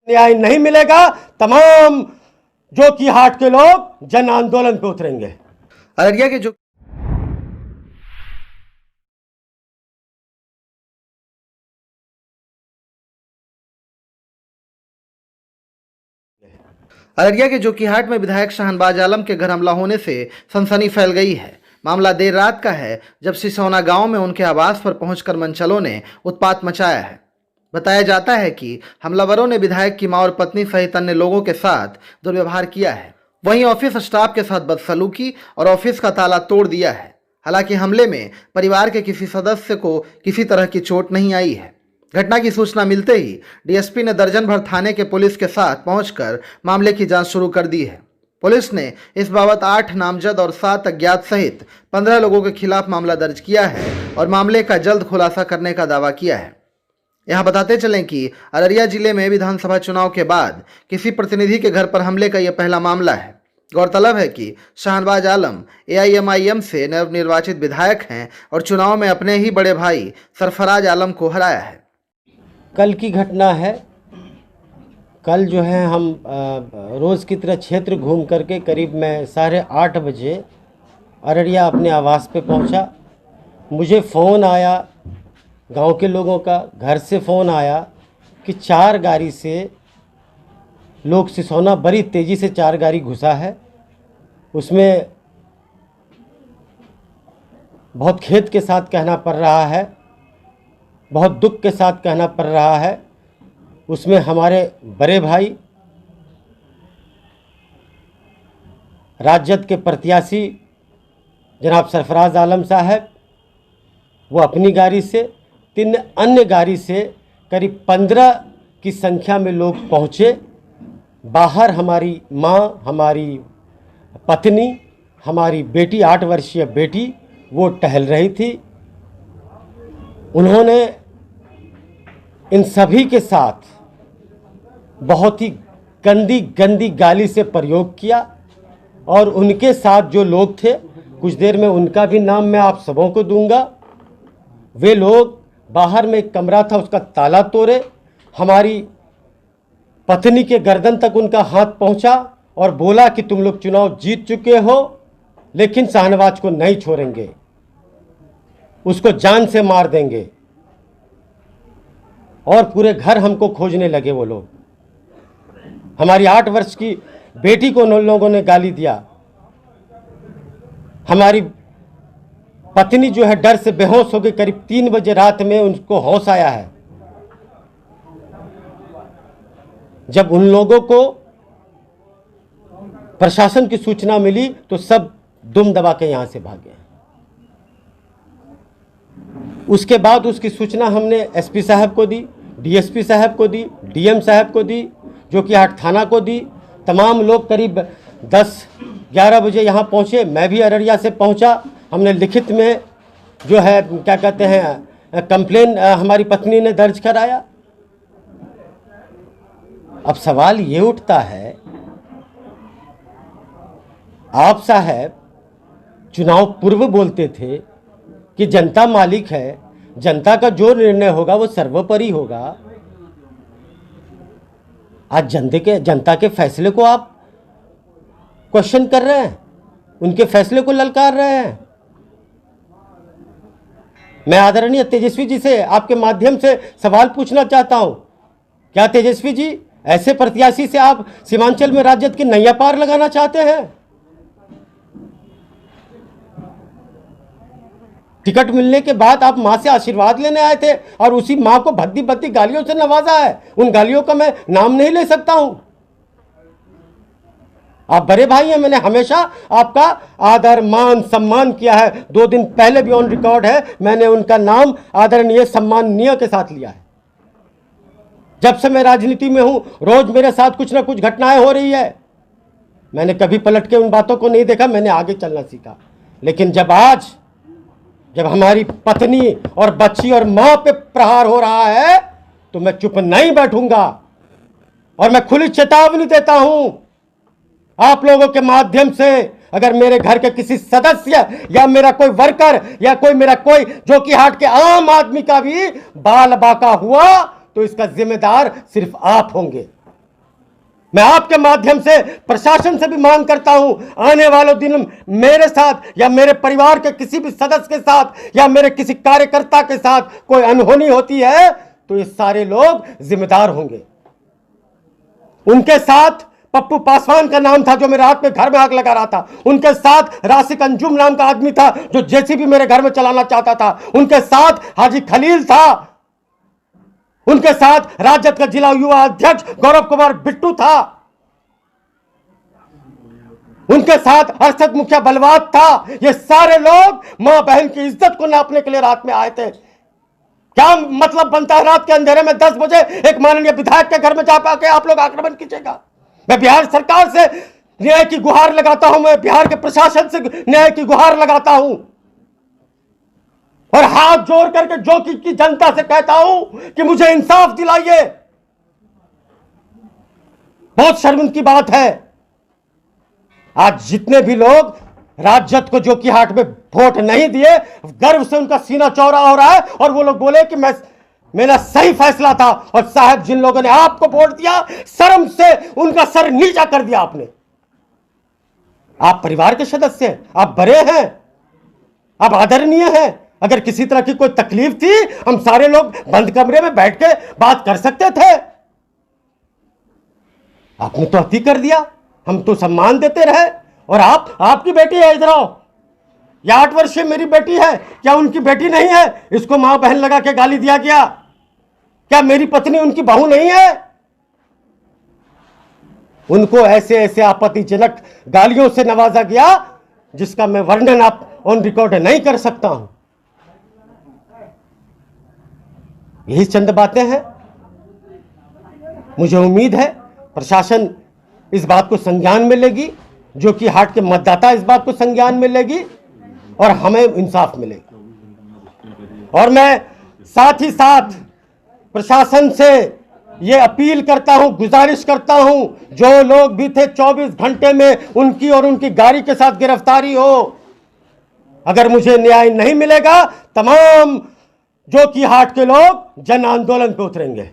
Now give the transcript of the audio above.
न्याय नहीं मिलेगा, तमाम जोकीहाट के लोग जन आंदोलन पे उतरेंगे। अररिया के जोकीहाट में विधायक शाहनवाज आलम के घर हमला होने से सनसनी फैल गई है। मामला देर रात का है जब सिसौना गांव में उनके आवास पर पहुंचकर मनचलों ने उत्पात मचाया है। बताया जाता है कि हमलावरों ने विधायक की मां और पत्नी सहित अन्य लोगों के साथ दुर्व्यवहार किया है। वहीं ऑफिस स्टाफ के साथ बदसलूकी और ऑफिस का ताला तोड़ दिया है। हालांकि हमले में परिवार के किसी सदस्य को किसी तरह की चोट नहीं आई है। घटना की सूचना मिलते ही डीएसपी ने दर्जन भर थाने के पुलिस के साथ पहुंचकर मामले की जांच शुरू कर दी है। पुलिस ने इस बाबत 8 नामजद और 7 अज्ञात सहित 15 लोगों के खिलाफ मामला दर्ज किया है और मामले का जल्द खुलासा करने का दावा किया है। यहाँ बताते चलें कि अररिया जिले में विधानसभा चुनाव के बाद किसी प्रतिनिधि के घर पर हमले का यह पहला मामला है। गौरतलब है कि शाहनवाज आलम AIMIM से नवनिर्वाचित विधायक हैं और चुनाव में अपने ही बड़े भाई सरफराज आलम को हराया है। कल की घटना है। कल जो है हम रोज़ की तरह क्षेत्र घूम करके करीब मैं 8:30 बजे अररिया अपने आवास पे पहुंचा। मुझे फ़ोन आया गांव के लोगों का, घर से फ़ोन आया कि 4 गाड़ी से लोग सिसौना, बड़ी तेज़ी से 4 गाड़ी घुसा है। उसमें बहुत खेद के साथ कहना पड़ रहा है, बहुत दुख के साथ कहना पड़ रहा है, उसमें हमारे बड़े भाई राजद के प्रत्याशी जनाब सरफराज आलम साहब, वो अपनी गाड़ी से, 3 अन्य गाड़ी से करीब 15 की संख्या में लोग पहुँचे। बाहर हमारी माँ, हमारी पत्नी, हमारी बेटी, 8 वर्षीय बेटी, वो टहल रही थी। उन्होंने इन सभी के साथ बहुत ही गंदी गंदी गाली से प्रयोग किया और उनके साथ जो लोग थे, कुछ देर में उनका भी नाम मैं आप सबों को दूंगा। वे लोग बाहर में एक कमरा था, उसका ताला तोड़े, हमारी पत्नी के गर्दन तक उनका हाथ पहुंचा और बोला कि तुम लोग चुनाव जीत चुके हो लेकिन शाहनवाज को नहीं छोड़ेंगे, उसको जान से मार देंगे। और पूरे घर हमको खोजने लगे वो लोग। हमारी 8 वर्ष की बेटी को उन लोगों ने गाली दिया। हमारी पत्नी जो है डर से बेहोश हो गई। करीब 3 बजे रात में उनको होश आया है। जब उन लोगों को प्रशासन की सूचना मिली तो सब दुम दबा के यहां से भागे। उसके बाद उसकी सूचना हमने SP साहब को दी, DSP साहब को दी, DM साहब को दी, जोकीहाट थाना को दी। तमाम लोग करीब 10-11 बजे यहाँ पहुँचे। मैं भी अररिया से पहुँचा। हमने लिखित में जो है क्या कहते हैं कंप्लेन हमारी पत्नी ने दर्ज कराया। अब सवाल ये उठता है, आप साहब चुनाव पूर्व बोलते थे कि जनता मालिक है, जनता का जो निर्णय होगा वो सर्वोपरि होगा। आज जनता के फैसले को आप क्वेश्चन कर रहे हैं, उनके फैसले को ललकार रहे हैं। मैं आदरणीय तेजस्वी जी से आपके माध्यम से सवाल पूछना चाहता हूं, क्या तेजस्वी जी ऐसे प्रत्याशी से आप सीमांचल में राजद की नैया पार लगाना चाहते हैं? टिकट मिलने के बाद आप मां से आशीर्वाद लेने आए थे और उसी मां को भद्दी भद्दी गालियों से नवाजा है। उन गालियों का मैं नाम नहीं ले सकता हूं। आप बड़े भाई हैं, मैंने हमेशा आपका आदर मान सम्मान किया है। 2 दिन पहले भी ऑन रिकॉर्ड है, मैंने उनका नाम आदरणीय सम्माननीय के साथ लिया है। जब से मैं राजनीति में हूं रोज मेरे साथ कुछ ना कुछ घटनाएं हो रही है। मैंने कभी पलट के उन बातों को नहीं देखा, मैंने आगे चलना सीखा। लेकिन जब हमारी पत्नी और बच्ची और मां पे प्रहार हो रहा है तो मैं चुप नहीं बैठूंगा। और मैं खुली चेतावनी देता हूं आप लोगों के माध्यम से, अगर मेरे घर के किसी सदस्य या मेरा कोई वर्कर या मेरा कोई जोकीहाट के आम आदमी का भी बाल बाका हुआ तो इसका जिम्मेदार सिर्फ आप होंगे। मैं आपके माध्यम से प्रशासन से भी मांग करता हूं, आने वाले दिन मेरे साथ या मेरे परिवार के किसी भी सदस्य के साथ या मेरे किसी कार्यकर्ता के साथ कोई अनहोनी होती है तो ये सारे लोग जिम्मेदार होंगे। उनके साथ पप्पू पासवान का नाम था जो मेरे हाथ में घर में आग लगा रहा था, उनके साथ राशिक अंजुम नाम का आदमी था जो जेसीबी मेरे घर में चलाना चाहता था, उनके साथ हाजी खलील था, उनके साथ राजद का जिला युवा अध्यक्ष गौरव कुमार बिट्टू था, उनके साथ अरशद मुखिया बलवात था। ये सारे लोग मां बहन की इज्जत को नापने के लिए रात में आए थे। क्या मतलब बनता है रात के अंधेरे में 10 बजे एक माननीय विधायक के घर में जा पाके आप लोग आक्रमण कीजिएगा? मैं बिहार सरकार से न्याय की गुहार लगाता हूं, मैं बिहार के प्रशासन से न्याय की गुहार लगाता हूं और हाथ जोड़ करके जो की जनता से कहता हूं कि मुझे इंसाफ दिलाइए। बहुत शर्म की बात है, आज जितने भी लोग राजद को जो की हाट में वोट नहीं दिए, गर्व से उनका सीना चौड़ा हो रहा है और वो लोग बोले कि मेरा सही फैसला था। और साहब, जिन लोगों ने आपको वोट दिया, शर्म से उनका सर नीचा कर दिया आपने। आप परिवार के सदस्य हैं, आप बड़े हैं, आप आदरणीय हैं। अगर किसी तरह की कोई तकलीफ थी, हम सारे लोग बंद कमरे में बैठ के बात कर सकते थे। आपने तो अति कर दिया, हम तो सम्मान देते रहे। और आपकी बेटी है, इधर आओ, ये 8 वर्षीय मेरी बेटी है, क्या उनकी बेटी नहीं है? इसको मां बहन लगा के गाली दिया गया। क्या मेरी पत्नी उनकी बहू नहीं है? उनको ऐसे ऐसे आपत्तिजनक गालियों से नवाजा गया जिसका मैं वर्णन आप ऑन रिकॉर्ड नहीं कर सकता हूं। यही चंद बातें हैं। मुझे उम्मीद है प्रशासन इस बात को संज्ञान में लेगी, जो कि हाट के मतदाता इस बात को संज्ञान में लेगी और हमें इंसाफ मिलेगा। और मैं साथ ही साथ प्रशासन से ये अपील करता हूं, गुजारिश करता हूं, जो लोग भी थे 24 घंटे में उनकी और उनकी गाड़ी के साथ गिरफ्तारी हो। अगर मुझे न्याय नहीं मिलेगा, तमाम जो की हाट के लोग जन आंदोलन पे उतरेंगे।